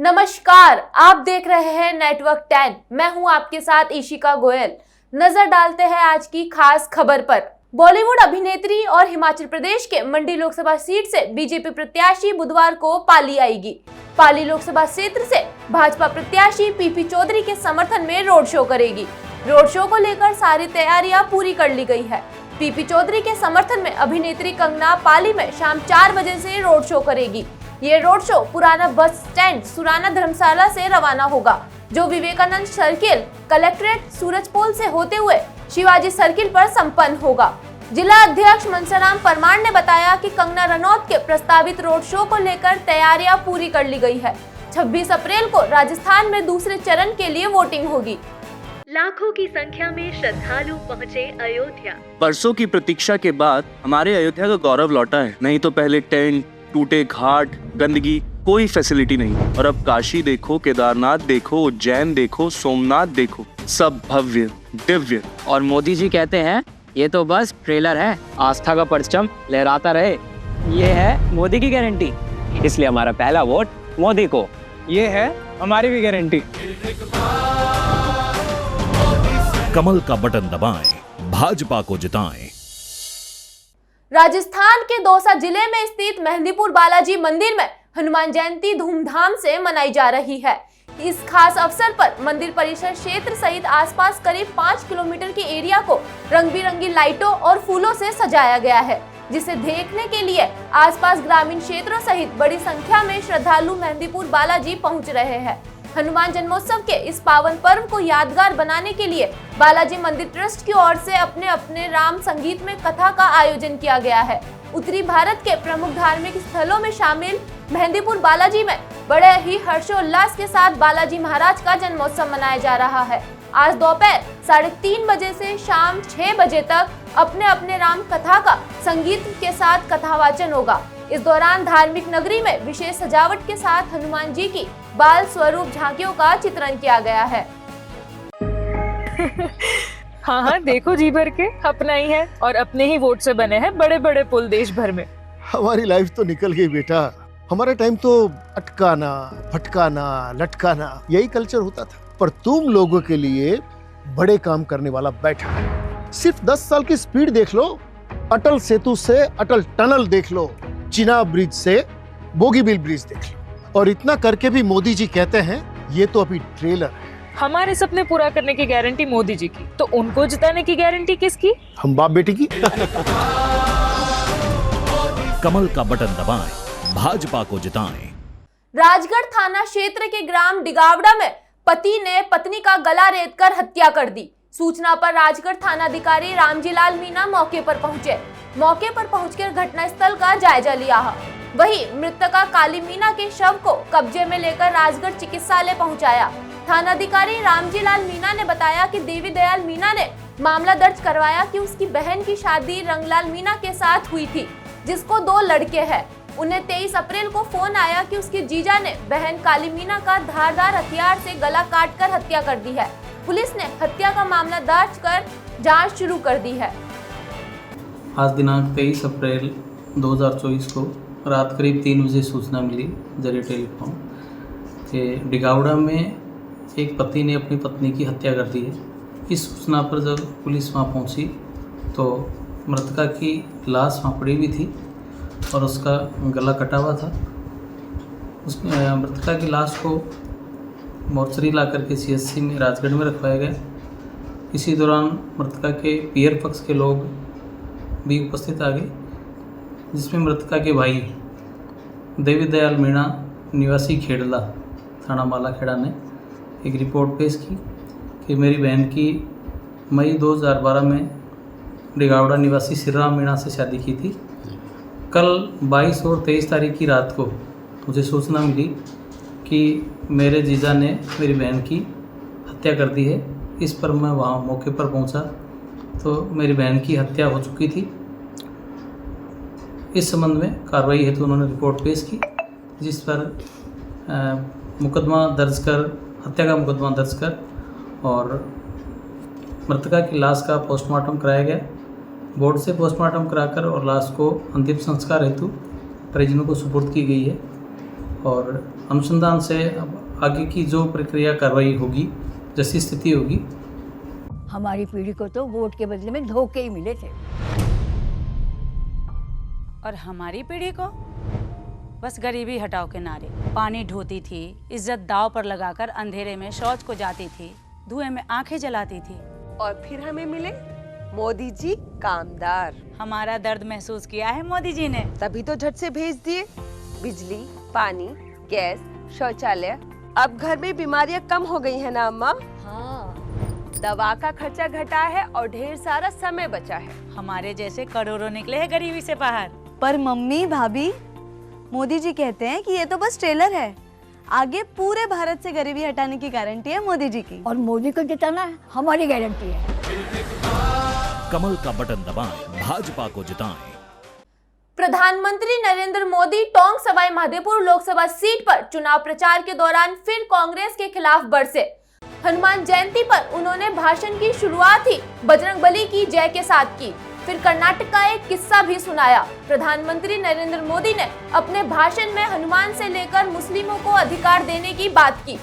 नमस्कार, आप देख रहे हैं नेटवर्क 10। मैं हूं आपके साथ इशिका गोयल। नजर डालते हैं आज की खास खबर पर। बॉलीवुड अभिनेत्री और हिमाचल प्रदेश के मंडी लोकसभा सीट से बीजेपी प्रत्याशी बुधवार को पाली आएगी। पाली लोकसभा क्षेत्र से भाजपा प्रत्याशी पीपी चौधरी के समर्थन में रोड शो करेगी। रोड शो को लेकर सारी तैयारियां पूरी कर ली गई है। पीपी चौधरी के समर्थन में अभिनेत्री कंगना पाली में शाम 4 बजे से रोड शो करेगी। ये रोड शो पुराना बस स्टैंड सुराना धर्मशाला से रवाना होगा, जो विवेकानंद सर्किल, कलेक्ट्रेट, सूरजपोल से होते हुए शिवाजी सर्किल पर संपन्न होगा। जिला अध्यक्ष मनसाराम परमार ने बताया कि कंगना रनौत के प्रस्तावित रोड शो को लेकर तैयारियां पूरी कर ली गई है। 26 अप्रैल को राजस्थान में दूसरे चरण के लिए वोटिंग होगी। लाखों की संख्या में श्रद्धालु पहुंचे अयोध्या। बरसों की प्रतीक्षा के बाद हमारे अयोध्या का गौरव लौटा है। नहीं तो पहले टेंट, टूटे घाट, गंदगी, कोई फैसिलिटी नहीं। और अब काशी देखो, केदारनाथ देखो, उज्जैन देखो, सोमनाथ देखो, सब भव्य दिव्य। और मोदी जी कहते हैं ये तो बस ट्रेलर है, आस्था का परचम लहराता रहे। ये है मोदी की गारंटी, इसलिए हमारा पहला वोट मोदी को। ये है हमारी भी गारंटी। कमल का बटन दबाएं, भाजपा को जिताएं। राजस्थान के दौसा जिले में स्थित मेहंदीपुर बालाजी मंदिर में हनुमान जयंती धूमधाम से मनाई जा रही है। इस खास अवसर पर मंदिर परिसर क्षेत्र सहित आसपास करीब 5 किलोमीटर के एरिया को रंग बिरंगी लाइटों और फूलों से सजाया गया है, जिसे देखने के लिए आसपास ग्रामीण क्षेत्रों सहित बड़ी संख्या में श्रद्धालु मेहंदीपुर बालाजी पहुंच रहे हैं। हनुमान जन्मोत्सव के इस पावन पर्व को यादगार बनाने के लिए बालाजी मंदिर ट्रस्ट की ओर से अपने अपने राम संगीत में कथा का आयोजन किया गया है। उत्तरी भारत के प्रमुख धार्मिक स्थलों में शामिल मेहंदीपुर बालाजी में बड़े ही हर्षोल्लास के साथ बालाजी महाराज का जन्मोत्सव मनाया जा रहा है। आज दोपहर 3:30 बजे से शाम 6 बजे तक अपने अपने राम कथा का संगीत के साथ कथावाचन होगा। इस दौरान धार्मिक नगरी में विशेष सजावट के साथ हनुमान जी की बाल स्वरूप झांकियों का चित्रण किया गया है। हाँ, देखो जी भर के अपना ही है और अपने ही वोट से बने हैं बड़े बड़े पुल देश भर में। हमारी लाइफ तो निकल गई बेटा। हमारे टाइम तो अटकाना, फटकाना, लटकाना यही कल्चर होता था। पर तुम लोगों के लिए बड़े काम करने वाला बैठा है। सिर्फ 10 साल की स्पीड देख लो। अटल सेतु से अटल टनल देख लो, चिनाब ब्रिज से बोगीबिल ब्रिज देख लो। और इतना करके भी मोदी जी कहते हैं ये तो अभी ट्रेलर है। हमारे सपने पूरा करने की गारंटी मोदी जी की, तो उनको जिताने की गारंटी किसकी? हम बाप बेटी की। कमल का बटन दबाएं, भाजपा को जिताएं। राजगढ़ थाना क्षेत्र के ग्राम डिगावड़ा में पति ने पत्नी का गला रेतकर हत्या कर दी। सूचना पर राजगढ़ थानाधिकारी रामजीलाल मीणा मौके पर पहुंचे। मौके पर पहुंचकर घटनास्थल का जायजा लिया। वहीं मृतका काली मीना के शव को कब्जे में लेकर राजगढ़ चिकित्सालय पहुंचाया। थानाधिकारी रामजीलाल मीणा ने बताया कि देवी दयाल मीणा ने मामला दर्ज करवाया कि उसकी बहन की शादी रंगलाल मीणा के साथ हुई थी, जिसको 2 लड़के हैं। उन्हें 23 अप्रैल को फोन आया कि उसके जीजा ने बहन काली मीना का धारदार हथियार से गला काटकर हत्या कर दी है। पुलिस ने हत्या का मामला दर्ज कर जांच शुरू कर दी है। आज दिनांक 23 अप्रैल 2024 को रात करीब 3 बजे सूचना मिली जरिए टेलीफोन कि डिगावड़ा में एक पति ने अपनी पत्नी की हत्या कर दी है। इस सूचना पर जब पुलिस वहाँ पहुँची तो मृतका की लाश वहाँ पड़ी हुई थी और उसका गला कटा हुआ था। उस मृतका की लाश को मोर्चरी ला करके CHC में राजगढ़ में रखवाया गया। इसी दौरान मृतका के पियर पक्ष के लोग भी उपस्थित आ गए, जिसमें मृतका के भाई देवी दयाल मीणा निवासी खेड़ला थाना मालाखेड़ा ने एक रिपोर्ट पेश की कि मेरी बहन की मई 2012 में डिगावड़ा निवासी श्रीराम मीणा से शादी की थी। कल 22 और 23 तारीख की रात को मुझे सूचना मिली कि मेरे जीजा ने मेरी बहन की हत्या कर दी है। इस पर मैं वहाँ मौके पर पहुँचा तो मेरी बहन की हत्या हो चुकी थी। इस संबंध में कार्रवाई हेतु उन्होंने रिपोर्ट पेश की, जिस पर मुकदमा दर्ज कर, हत्या का मुकदमा दर्ज कर और मृतका की लाश का पोस्टमार्टम कराया गया। बोर्ड से पोस्टमार्टम कराकर और लाश को अंतिम संस्कार हेतु परिजनों को सुपुर्द की गई है और अनुसंधान से अब आगे की जो प्रक्रिया कार्रवाई होगी, जैसी स्थिति होगी। हमारी पीढ़ी को तो वोट के बदले में धोखे ही मिले थे, और हमारी पीढ़ी को बस गरीबी हटाओ के नारे। पानी ढोती थी, इज्जत दाव पर लगाकर अंधेरे में शौच को जाती थी, धुएं में आंखें जलाती थी। और फिर हमें मिले मोदी जी कामदार। हमारा दर्द महसूस किया है मोदी जी ने, तभी तो झट से भेज दिए बिजली, पानी, गैस, शौचालय। अब घर में बीमारियां कम हो गई है ना अम्मा? हाँ, दवा का खर्चा घटा है और ढेर सारा समय बचा है। हमारे जैसे करोड़ों निकले हैं गरीबी से बाहर। पर मम्मी भाभी, मोदी जी कहते हैं कि ये तो बस ट्रेलर है, आगे पूरे भारत से गरीबी हटाने की गारंटी है मोदी जी की। और मोदी को जिताना हमारी गारंटी है। कमल का बटन दबाएं, भाजपा को जिताएं। प्रधानमंत्री नरेंद्र मोदी टोंक सवाई माधोपुर लोकसभा सीट पर चुनाव प्रचार के दौरान फिर कांग्रेस के खिलाफ बरसे। हनुमान जयंती पर उन्होंने भाषण की शुरुआत ही बजरंगबली की जय के साथ की। फिर कर्नाटक का एक किस्सा भी सुनाया। प्रधानमंत्री नरेंद्र मोदी ने अपने भाषण में हनुमान से लेकर मुस्लिमों को अधिकार देने की बात की।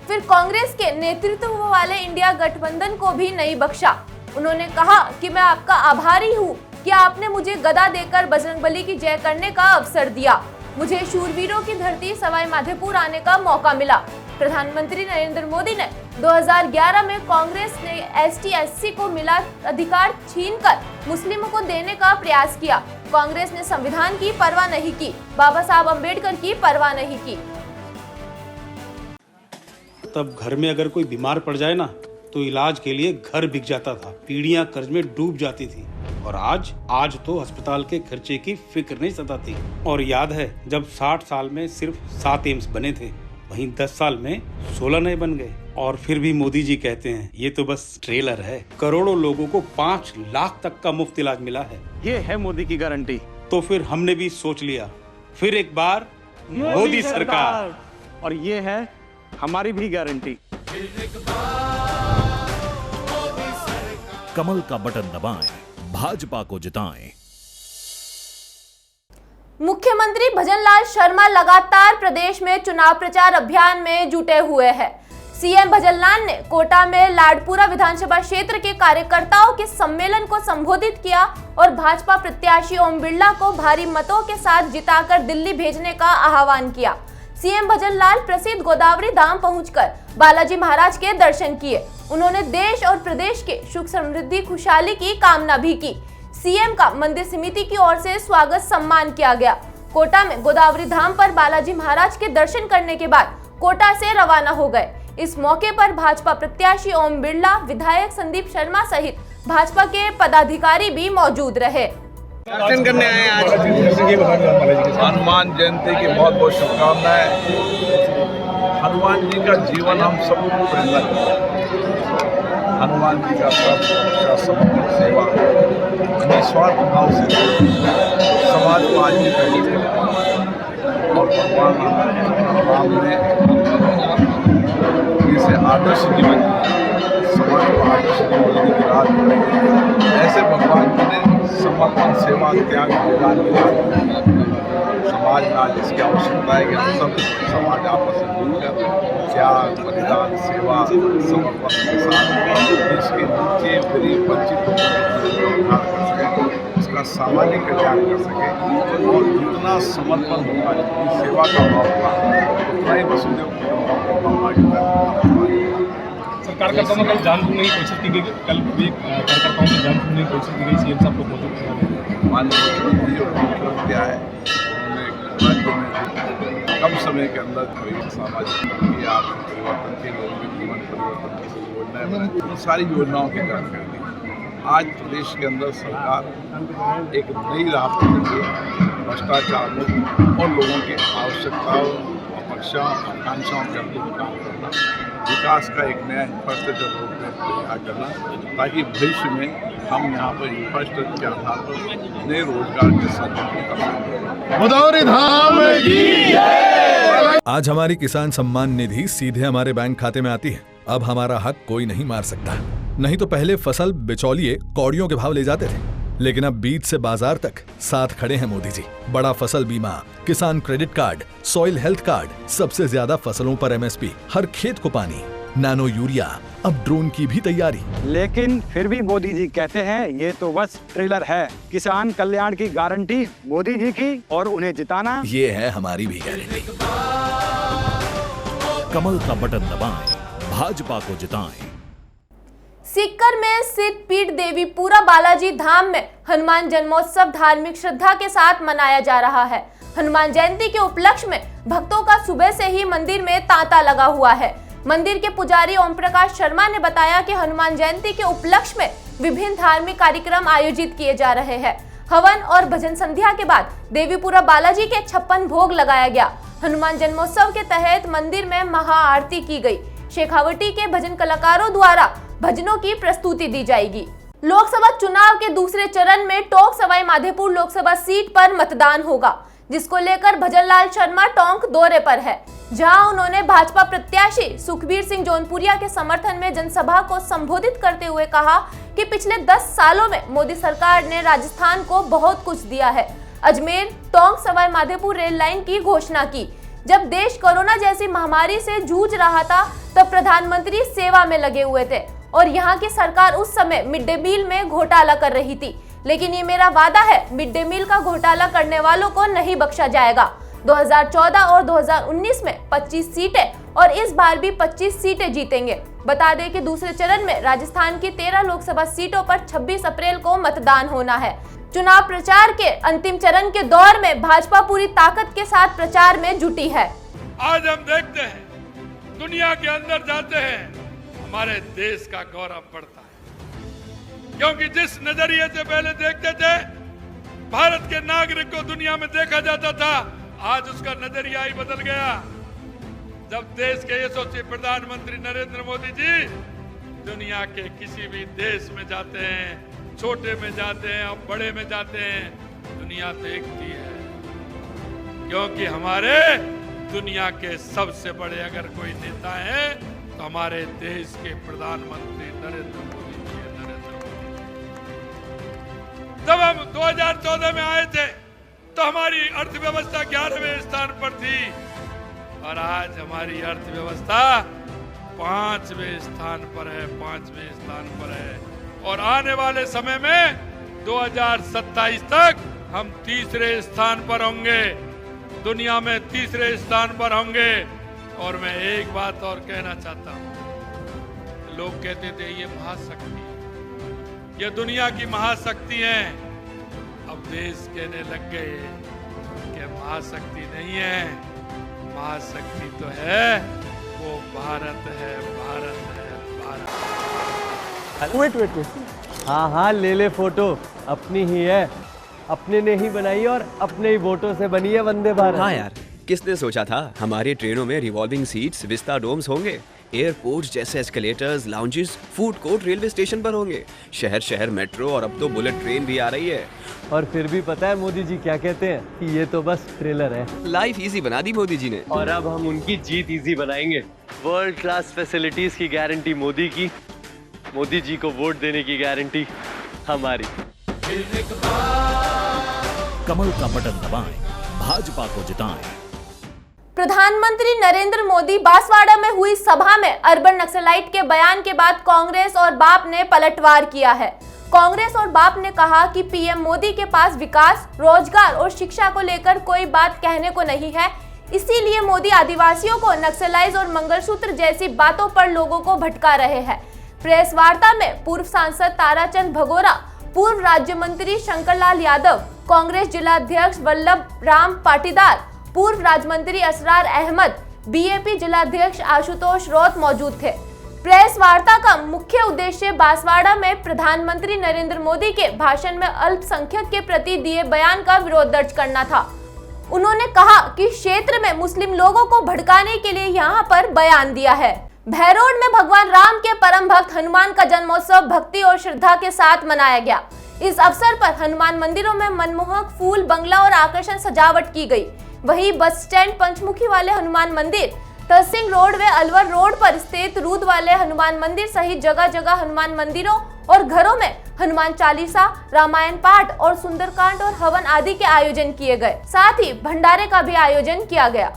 फिर कांग्रेस के नेतृत्व वाले इंडिया गठबंधन को भी नहीं बख्शा। उन्होंने कहा कि मैं आपका आभारी हूँ कि आपने मुझे गदा देकर बजरंगबली की जय करने का अवसर दिया। मुझे शूरवीरों की धरती सवाई माधोपुर आने का मौका मिला। प्रधानमंत्री नरेंद्र मोदी ने 2011 में कांग्रेस ने ST/SC को मिला अधिकार छीनकर मुस्लिमों को देने का प्रयास किया। कांग्रेस ने संविधान की परवाह नहीं की, बाबा साहब अम्बेडकर की परवाह नहीं की। तब घर में अगर कोई बीमार पड़ जाए ना, तो इलाज के लिए घर बिक जाता था, पीढ़ियां कर्ज में डूब जाती थी। और आज तो अस्पताल के खर्चे की फिक्र नहीं सताती। और याद है जब 60 साल में सिर्फ 7 एम्स बने थे, वहीं 10 साल में 16 नए बन गए। और फिर भी मोदी जी कहते हैं ये तो बस ट्रेलर है। करोड़ों लोगों को 5 लाख तक का मुफ्त इलाज मिला है। ये है मोदी की गारंटी। तो फिर हमने भी सोच लिया, फिर एक बार मोदी सरकार। और ये है हमारी भी गारंटी। कमल का बटन दबाएं, भाजपा को जिताएं। मुख्यमंत्री भजनलाल शर्मा लगातार प्रदेश में चुनाव प्रचार अभियान में जुटे हुए हैं। सीएम भजनलाल ने कोटा में लाडपुरा विधानसभा क्षेत्र के कार्यकर्ताओं के सम्मेलन को संबोधित किया और भाजपा प्रत्याशी ओम बिरला को भारी मतों के साथ जिताकर दिल्ली भेजने का आह्वान किया। सीएम भजनलाल प्रसिद्ध गोदावरी धाम पहुंचकर बालाजी महाराज के दर्शन किए। उन्होंने देश और प्रदेश के सुख समृद्धि खुशहाली की कामना भी की। सीएम का मंदिर समिति की ओर से स्वागत सम्मान किया गया। कोटा में गोदावरी धाम पर बालाजी महाराज के दर्शन करने के बाद कोटा से रवाना हो गए। इस मौके पर भाजपा प्रत्याशी ओम बिरला, विधायक संदीप शर्मा सहित भाजपा के पदाधिकारी भी मौजूद रहे। दर्शन करने आए आज हनुमान जयंती की बहुत बहुत शुभकामनाएं। हनुमान जी का जीवन हम सबको प्रेरणा देता है। हनुमान जी का समर्पण सेवा निस्वार्थ भाव से समाज को आगे प्रेरित करता। और भगवान राम ने जिसे आदर्श जीवन समाज को आदर्श जीवन की राह दी, ऐसे भगवान जी ने समर्पण सेवा त्याग बलिदान किया। समाज में आज इसकी आवश्यकता है कि हम सब समाज आपस में मिलकर त्याग बलिदान सेवा समर्पण के साथ देश के नीचे गरीब वंचित उद्धार कर सकें, उसका सामाजिक कल्याण कर सकें। और जितना समर्पण होगा, जितनी सेवा का भाव होगा, उतना ही वसुदेव कार्यकर्ताओं में कल जान छूने की कोशिश की गई। कल भी कार्यकर्ताओं में जान छूने की कोशिश की गई। सीएम साहब को माननीय मुख्यमंत्री और मुख्यमंत्री किया है, उन्होंने राज्य में कम समय के अंदर कोई सामाजिक क्रांति, आर्थिक परिवर्तन के, लोगों के जीवन परिवर्तन की योजनाएं बनाई। उन सारी योजनाओं की जानकारी दी। आज प्रदेश के अंदर सरकार एक नई राह पर चल रही, भ्रष्टाचार मुक्त और लोगों की आवश्यकताओं, अपेक्षाओं, आकांक्षाओं के अनुरूप काम करना, विकास का एक नया इंफ्रास्ट्रक्चर रूप में तैयार करना, ताकि भविष्य में हम यहाँ पर इंफ्रास्ट्रक्चर के आधार पर नए रोजगार के सृजन कर सकें। गोदावरी धाम की जय। आज हमारी किसान सम्मान निधि सीधे हमारे बैंक खाते में आती है। अब हमारा हक कोई नहीं मार सकता। नहीं तो पहले फसल बिचौलिए कौड़ियों के भाव ले जाते थे, लेकिन अब बीज से बाजार तक साथ खड़े हैं मोदी जी। बड़ा फसल बीमा, किसान credit card, soil health card, सबसे ज्यादा फसलों पर MSP, हर खेत को पानी, नैनो यूरिया, अब ड्रोन की भी तैयारी। लेकिन फिर भी मोदी जी कहते हैं ये तो बस ट्रेलर है। किसान कल्याण की गारंटी मोदी जी की और उन्हें जिताना ये है हमारी भी गारंटी। कमल का बटन दबाएं, भाजपा को जिताएं। सीकर में सिद्ध पीठ देवीपुरा बालाजी धाम में हनुमान जन्मोत्सव धार्मिक श्रद्धा के साथ मनाया जा रहा है। हनुमान जयंती के उपलक्ष्य में भक्तों का सुबह से ही मंदिर में तांता लगा हुआ है। मंदिर के पुजारी ओम प्रकाश शर्मा ने बताया कि हनुमान जयंती के उपलक्ष्य में विभिन्न धार्मिक कार्यक्रम आयोजित किए जा रहे हैं। हवन और भजन संध्या के बाद देवीपुरा बालाजी के 56 भोग लगाया गया। हनुमान जन्मोत्सव के तहत मंदिर में महाआरती की गई। शेखावटी के भजन कलाकारों द्वारा भजनों की प्रस्तुति दी जाएगी। लोकसभा चुनाव के दूसरे चरण में टोंक सवाई माधोपुर लोकसभा सीट पर मतदान होगा, जिसको लेकर भजनलाल शर्मा टोंक दौरे पर है, जहां उन्होंने भाजपा प्रत्याशी सुखबीर सिंह जौनपुरिया के समर्थन में जनसभा को संबोधित करते हुए कहा कि पिछले 10 सालों में मोदी सरकार ने राजस्थान को बहुत कुछ दिया है। अजमेर टोंक सवाई माधोपुर रेल लाइन की घोषणा की। जब देश कोरोना जैसी महामारी से जूझ रहा था तब प्रधानमंत्री सेवा में लगे हुए थे और यहाँ की सरकार उस समय मिड डे मील में घोटाला कर रही थी। लेकिन ये मेरा वादा है, मिड डे मील का घोटाला करने वालों को नहीं बख्शा जाएगा। 2014 और 2019 में 25 सीटें और इस बार भी 25 सीटें जीतेंगे। बता दें कि दूसरे चरण में राजस्थान की 13 लोकसभा सीटों पर 26 अप्रैल को मतदान होना है। चुनाव प्रचार के अंतिम चरण के दौर में भाजपा पूरी ताकत के साथ प्रचार में जुटी है। आज हम देखते हैं, दुनिया के अंदर जाते हैं, हमारे देश का गौरव बढ़ता है, क्योंकि जिस नजरिए से पहले देखते थे भारत के नागरिक को दुनिया में देखा जाता था, आज उसका नजरिया ही बदल गया। जब देश के यशस्वी प्रधानमंत्री नरेंद्र मोदी जी दुनिया के किसी भी देश में जाते हैं, छोटे में जाते हैं और बड़े में जाते हैं, दुनिया देखती है, क्योंकि हमारे दुनिया के सबसे बड़े अगर कोई नेता है तो हमारे देश के प्रधानमंत्री नरेंद्र मोदी जी हैं। नरेंद्र मोदी जब हम 2014 में आए थे तो हमारी अर्थव्यवस्था 11वें स्थान पर थी और आज हमारी अर्थव्यवस्था 5वें स्थान पर है, 5वें स्थान पर है। और आने वाले समय में 2027 तक हम 3रे स्थान पर होंगे, दुनिया में 3रे स्थान पर होंगे। और मैं एक बात और कहना चाहता हूं, लोग कहते थे ये महाशक्ति है, ये दुनिया की महाशक्ति है। अब देश कहने लग गए कि महाशक्ति नहीं है, महाशक्ति तो है, वो भारत है, भारत है, भारत। वेट हाँ ले फोटो, अपनी ही है, अपने ने ही बनाई और अपने ही वोटों से बनी है वंदे भारत। हाँ यार, किसने सोचा था हमारी ट्रेनों में रिवॉल्विंग सीट्स, विस्टा डोम्स होंगे, एयरपोर्ट जैसे escalators, lounges, food court railway station पर होंगे, शहर शहर मेट्रो और अब तो बुलेट ट्रेन भी आ रही है। और फिर भी पता है मोदी जी क्या कहते हैं कि ये तो बस ट्रेलर है। लाइफ इजी बना दी मोदी जी ने, और अब हम उनकी जीत इजी बनाएंगे। वर्ल्ड क्लास फैसिलिटीज की गारंटी मोदी की, मोदी जी को वोट देने की गारंटी हमारी। कमल का बटन दबाएं, भाजपा को जिताएं। प्रधानमंत्री नरेंद्र मोदी बांसवाड़ा में हुई सभा में अर्बन नक्सलाइट के बयान के बाद कांग्रेस और बाप ने पलटवार किया है। कांग्रेस और बाप ने कहा कि पीएम मोदी के पास विकास, रोजगार और शिक्षा को लेकर कोई बात कहने को नहीं है, इसीलिए मोदी आदिवासियों को नक्सलाइज और मंगलसूत्र जैसी बातों पर लोगों को भटका रहे हैं। प्रेस वार्ता में पूर्व सांसद ताराचंद भगोरा, पूर्व राज्य मंत्री शंकरलाल यादव, कांग्रेस जिलाध्यक्ष वल्लभ राम पाटीदार, पूर्व राज्य मंत्री असरार अहमद, बीएपी जिलाध्यक्ष आशुतोष रौत मौजूद थे। प्रेस वार्ता का मुख्य उद्देश्य बांसवाड़ा में प्रधानमंत्री नरेंद्र मोदी के भाषण में अल्पसंख्यक के प्रति दिए बयान का विरोध दर्ज करना था। उन्होंने कहा कि क्षेत्र में मुस्लिम लोगों को भड़काने के लिए यहाँ पर बयान दिया है। भैरोड में भगवान राम के परम भक्त हनुमान का जन्मोत्सव भक्ति और श्रद्धा के साथ मनाया गया। इस अवसर पर हनुमान मंदिरों में मनमोहक फूल, बंगला और आकर्षण सजावट की गई। वहीं बस स्टैंड पंचमुखी वाले हनुमान मंदिर, तरसिंग रोड व अलवर रोड पर स्थित रूद वाले हनुमान मंदिर सहित जगह जगह हनुमान मंदिरों और घरों में हनुमान चालीसा, रामायण पाठ और सुंदरकांड और हवन आदि के आयोजन किए गए। साथ ही भंडारे का भी आयोजन किया गया।